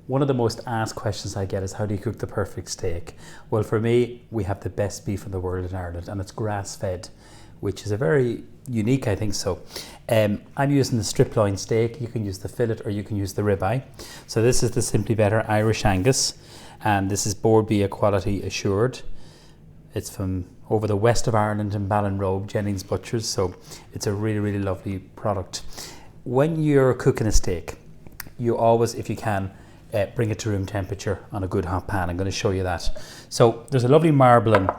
One of the most asked questions I get is, how do you cook the perfect steak? Well, for me, we have the best beef in the world in Ireland, and it's grass-fed, which is a very unique, I think so. I'm using the strip loin steak. You can use the fillet or you can use the ribeye. So this is the Simply Better Irish Angus, and this is Board Bia quality assured. It's from over the west of Ireland in Ballinrobe, Jennings Butchers, so it's a really, really lovely product. When you're cooking a steak, you always, if you can, bring it to room temperature on a good hot pan. I'm going to show you that. So there's a lovely marbling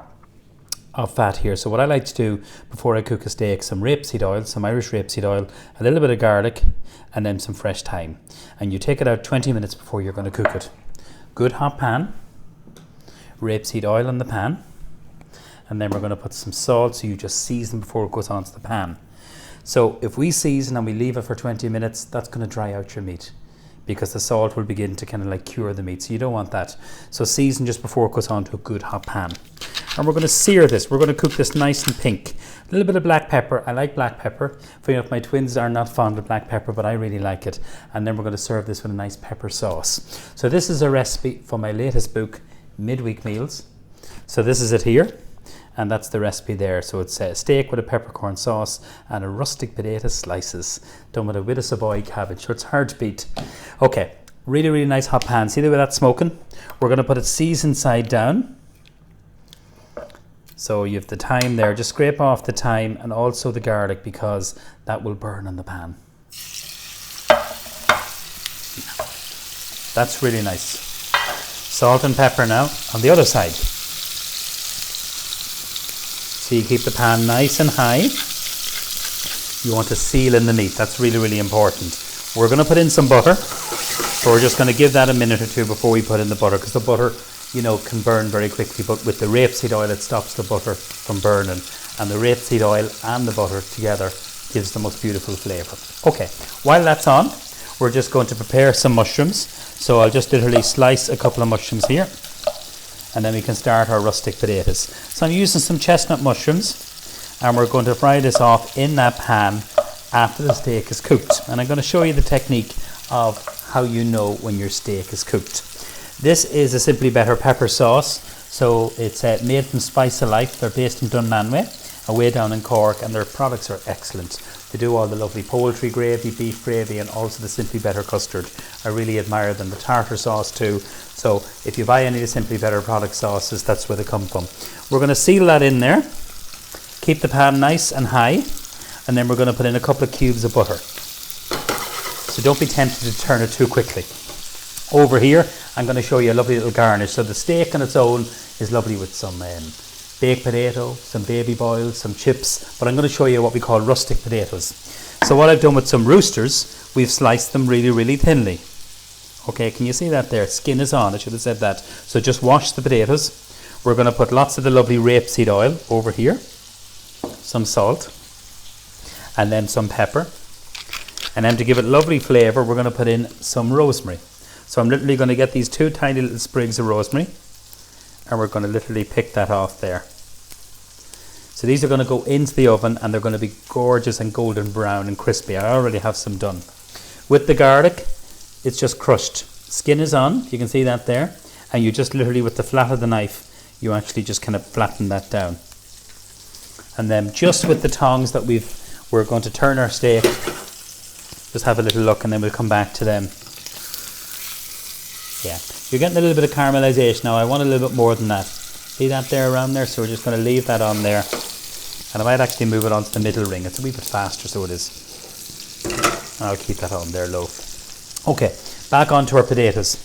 of fat here. So what I like to do before I cook a steak, some rapeseed oil, some Irish rapeseed oil, a little bit of garlic, and then some fresh thyme. And you take it out 20 minutes before you're going to cook it. Good hot pan, rapeseed oil in the pan, and then we're going to put some salt, so you just season before it goes onto the pan. So if we season and we leave it for 20 minutes, that's going to dry out your meat, because the salt will begin to kind of like cure the meat. So you don't want that. So season just before it goes onto a good hot pan. And we're going to sear this. We're going to cook this nice and pink. A little bit of black pepper. I like black pepper. Funny enough, my twins are not fond of black pepper, but I really like it. And then we're going to serve this with a nice pepper sauce. So this is a recipe for my latest book, Midweek Meals. So this is it here. And that's the recipe there. So it's a steak with a peppercorn sauce and a rustic potato slices done with a bit of Savoy cabbage. So it's hard to beat. Okay, really, really nice hot pan. See the way that's smoking? We're going to put it seasoned side down. So you have the thyme there. Just scrape off the thyme and also the garlic, because that will burn on the pan. That's really nice. Salt and pepper now on the other side. So you keep the pan nice and high. You want to seal in the meat. That's really, really important. We're going to put in some butter. So we're just going to give that a minute or two before we put in the butter, because the butter, you know, can burn very quickly. But with the rapeseed oil, it stops the butter from burning. And the rapeseed oil and the butter together gives the most beautiful flavour. Okay, while that's on, we're just going to prepare some mushrooms. So I'll just literally slice a couple of mushrooms here, and then we can start our rustic potatoes. So I'm using some chestnut mushrooms, and we're going to fry this off in that pan after the steak is cooked. And I'm going to show you the technique of how you know when your steak is cooked. This is a Simply Better pepper sauce. So it's made from Spice of Life. They're based in Dunmanway, away down in Cork, and their products are excellent. They do all the lovely poultry gravy, beef gravy, and also the Simply Better custard. I really admire them. The tartar sauce too. So if you buy any of the Simply Better product sauces, that's where they come from. We're going to seal that in there. Keep the pan nice and high. And then we're going to put in a couple of cubes of butter. So don't be tempted to turn it too quickly. Over here, I'm going to show you a lovely little garnish. So the steak on its own is lovely with some baked potato, some baby boils, some chips. But I'm going to show you what we call rustic potatoes. So what I've done with some roosters, we've sliced them really, really thinly. Okay, can you see that there? Skin is on, I should have said that. So just wash the potatoes. We're going to put lots of the lovely rapeseed oil over here. Some salt. And then some pepper. And then to give it lovely flavour, we're going to put in some rosemary. So I'm literally going to get these 2 tiny little sprigs of rosemary, and we're going to literally pick that off there. So these are going to go into the oven, and they're going to be gorgeous and golden brown and crispy. I already have some done. With the garlic, it's just crushed. Skin is on, you can see that there. And you just literally, with the flat of the knife, you actually just kind of flatten that down. And then just with the tongs that we're going to turn our steak. Just have a little look, and then we'll come back to them. Yeah, you're getting a little bit of caramelization now. I want a little bit more than that. See that there around there? So we're just going to leave that on there. And I might actually move it onto the middle ring. It's a wee bit faster, so it is. And I'll keep that on there low. Okay, back onto our potatoes.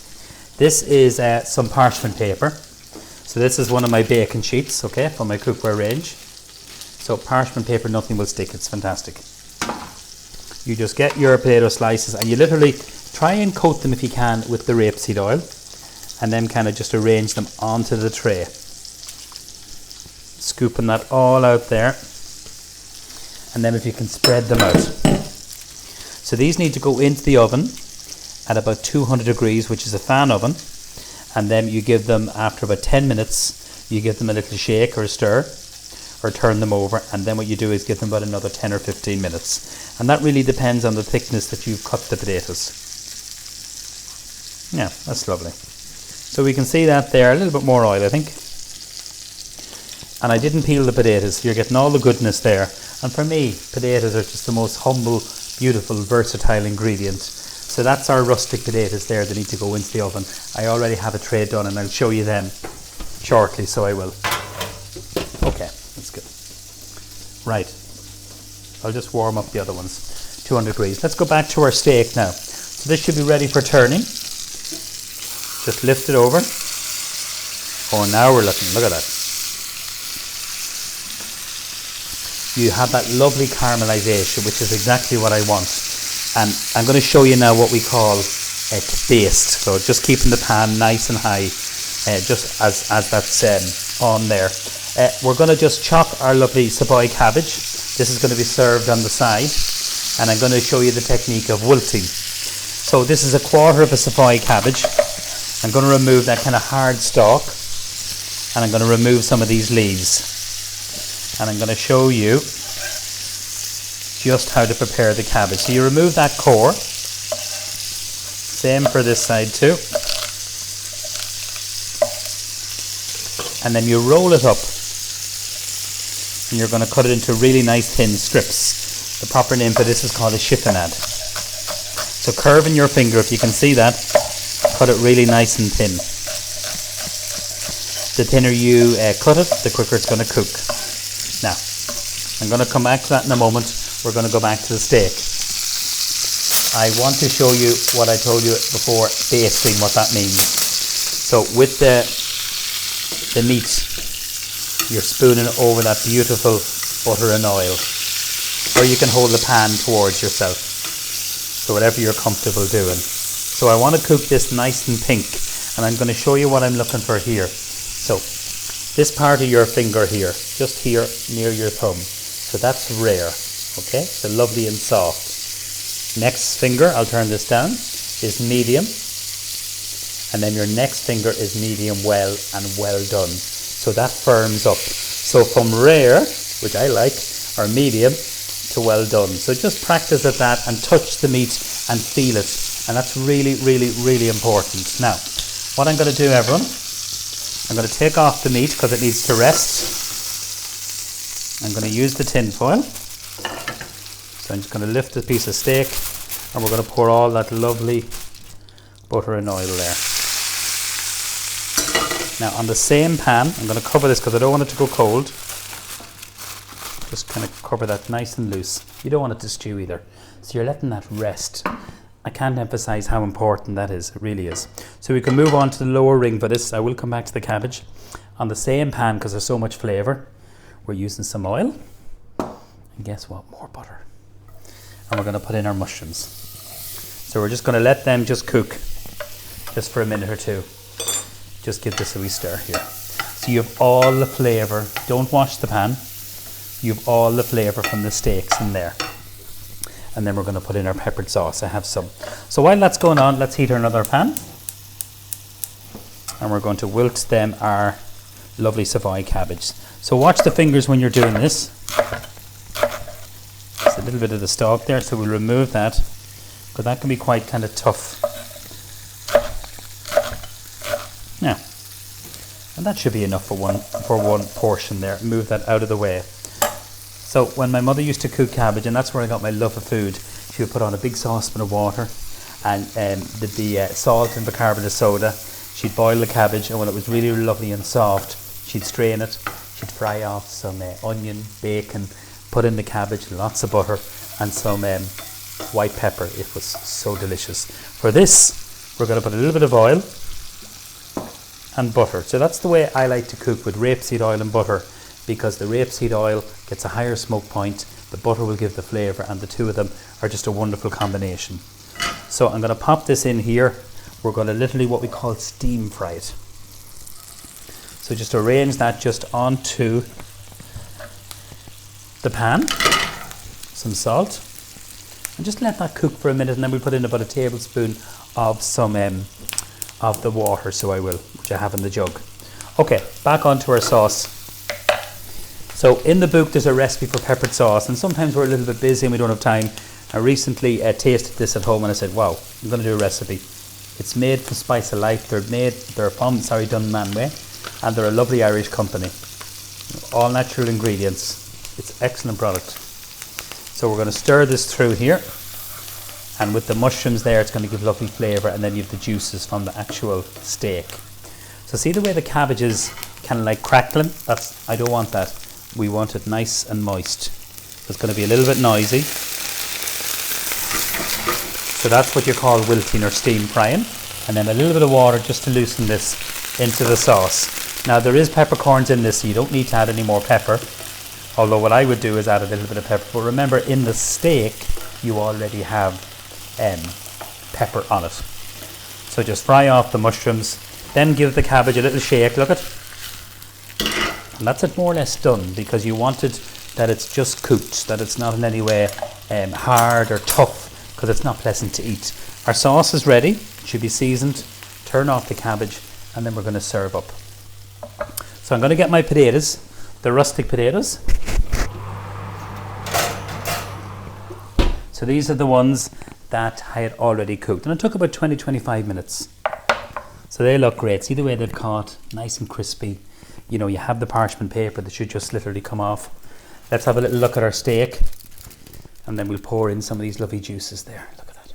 This is some parchment paper. So this is one of my bacon sheets, okay, from my cookware range. So parchment paper, nothing will stick. It's fantastic. You just get your potato slices, and you literally try and coat them if you can with the rapeseed oil, and then kind of just arrange them onto the tray. Scooping that all out there, and then if you can spread them out. So these need to go into the oven at about 200 degrees, which is a fan oven, and then you give them, after about 10 minutes, you give them a little shake or a stir, or turn them over, and then what you do is give them about another 10 or 15 minutes. And that really depends on the thickness that you've cut the potatoes. Yeah, that's lovely. So we can see that there, a little bit more oil I think. And I didn't peel the potatoes, so you're getting all the goodness there. And for me, potatoes are just the most humble, beautiful, versatile ingredient. So that's our rustic potatoes there that need to go into the oven. I already have a tray done and I'll show you them shortly, so I will. Okay, that's good. Right, I'll just warm up the other ones, 200 degrees. Let's go back to our steak now. So this should be ready for turning. Just lift it over. Oh, now we're looking, look at that. You have that lovely caramelization, which is exactly what I want. And I'm going to show you now what we call baste. So just keeping the pan nice and high, just as that's on there. We're going to just chop our lovely Savoy cabbage. This is going to be served on the side. And I'm going to show you the technique of wilting. So this is a quarter of a Savoy cabbage. I'm going to remove that kind of hard stalk. And I'm going to remove some of these leaves. And I'm going to show you just how to prepare the cabbage. So you remove that core. Same for this side too. And then you roll it up. And you're going to cut it into really nice thin strips. The proper name for this is called a chiffonade. So curve in your finger, if you can see that, cut it really nice and thin. The thinner you cut it, the quicker it's going to cook. Now, I'm going to come back to that in a moment. We're going to go back to the steak. I want to show you what I told you before, basting, what that means. So with the meat, you're spooning over that beautiful butter and oil. Or you can hold the pan towards yourself. So whatever you're comfortable doing. So I want to cook this nice and pink. And I'm going to show you what I'm looking for here. So this part of your finger here, just here near your thumb. So that's rare, okay? So lovely and soft. Next finger, I'll turn this down, is medium. And then your next finger is medium well and well done. So that firms up. So from rare, which I like, or medium, to well done. So just practice at that and touch the meat and feel it. And that's really, really, really important. Now, what I'm going to do, everyone, I'm going to take off the meat because it needs to rest. I'm going to use the tin foil. So I'm just going to lift a piece of steak and we're going to pour all that lovely butter and oil there. Now on the same pan, I'm going to cover this because I don't want it to go cold. Just kind of cover that nice and loose. You don't want it to stew either. So you're letting that rest. I can't emphasize how important that is. It really is. So we can move on to the lower ring for this. I will come back to the cabbage. On the same pan, because there's so much flavour, we're using some oil. And guess what? More butter. And we're going to put in our mushrooms. So we're just going to let them just cook just for a minute or two. Just give this a wee stir here. So you have all the flavour. Don't wash the pan. You have all the flavour from the steaks in there. And then we're going to put in our peppered sauce. I have some. So while that's going on, let's heat another pan. And we're going to wilt them our lovely Savoy cabbage. So watch the fingers when you're doing this. There's a little bit of the stalk there, so we'll remove that. Because that can be quite kind of tough. Now, and that should be enough for one portion there. Move that out of the way. So when my mother used to cook cabbage, and that's where I got my love of food, she would put on a big saucepan of water and the salt and bicarbonate soda. She'd boil the cabbage, and when it was really lovely and soft, she'd strain it. She'd fry off some onion, bacon, put in the cabbage, lots of butter, and some white pepper. It was so delicious. For this, we're going to put a little bit of oil and butter. So that's the way I like to cook, with rapeseed oil and butter, because the rapeseed oil gets a higher smoke point, the butter will give the flavour, and the two of them are just a wonderful combination. So I'm going to pop this in here. We're going to literally what we call steam fry it. So just arrange that just onto the pan, some salt, and just let that cook for a minute, and then we put in about a tablespoon of some of the water, so I will, which I have in the jug. Okay, back onto our sauce. So in the book there's a recipe for peppered sauce, and sometimes we're a little bit busy and we don't have time. I recently tasted this at home and I said, wow, I'm going to do a recipe. It's made from Spice of Life. They're from Dunmanway, and they're a lovely Irish company. All natural ingredients. It's an excellent product. So we're going to stir this through here, and with the mushrooms there, it's going to give lovely flavour, and then you have the juices from the actual steak. So see the way the cabbage is kind of like crackling? I don't want that. We want it nice and moist. So it's going to be a little bit noisy. So that's what you call wilting or steam frying. And then a little bit of water just to loosen this into the sauce. Now there is peppercorns in this, so you don't need to add any more pepper. Although what I would do is add a little bit of pepper. But remember, in the steak, you already have pepper on it. So just fry off the mushrooms. Then give the cabbage a little shake. Look at. And that's it, more or less done, because you wanted that it's just cooked, that it's not in any way hard or tough, because it's not pleasant to eat. Our sauce is ready. It should be seasoned. Turn off the cabbage, and then we're going to serve up. So I'm going to get my potatoes, the rustic potatoes. So these are the ones that I had already cooked, and it took about 20-25 minutes. So they look great. See the way they've caught, nice and crispy. You know, you have the parchment paper that should just literally come off. Let's have a little look at our steak, and then we'll pour in some of these lovely juices there. Look at that.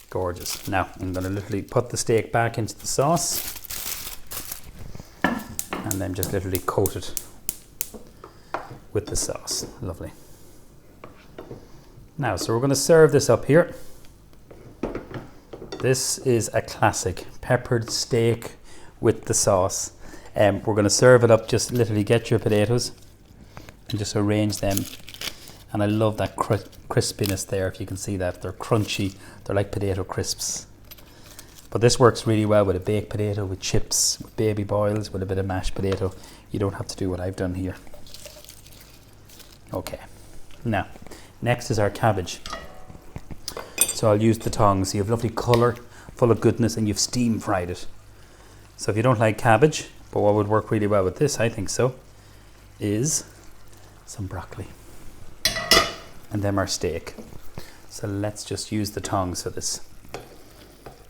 Gorgeous. Now I'm going to literally put the steak back into the sauce, and then just literally coat it with the sauce. Lovely. Now, so we're going to serve this up here. This is a classic peppered steak with the sauce. We're going to serve it up. Just literally get your potatoes and just arrange them. And I love that crispiness there, if you can see that. They're crunchy. They're like potato crisps. But this works really well with a baked potato, with chips, with baby boils, with a bit of mashed potato. You don't have to do what I've done here. Okay. Now, next is our cabbage. So I'll use the tongs. You have lovely colour, full of goodness, and you've steam fried it. So if you don't like cabbage, but what would work really well with this, I think so, is some broccoli. And then our steak. So let's just use the tongs for this.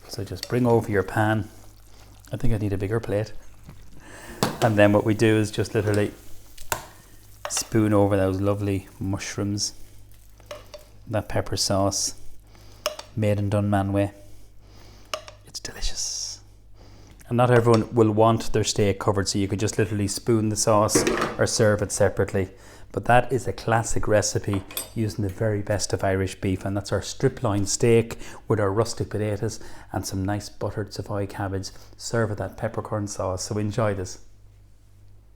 So just bring over your pan. I think I need a bigger plate. And then what we do is just literally spoon over those lovely mushrooms, that pepper sauce, made in Dunmanway. It's delicious. And not everyone will want their steak covered, so you could just literally spoon the sauce or serve it separately. But that is a classic recipe using the very best of Irish beef, and that's our strip loin steak with our rustic potatoes and some nice buttered savoy cabbage. Serve with that peppercorn sauce. So enjoy this.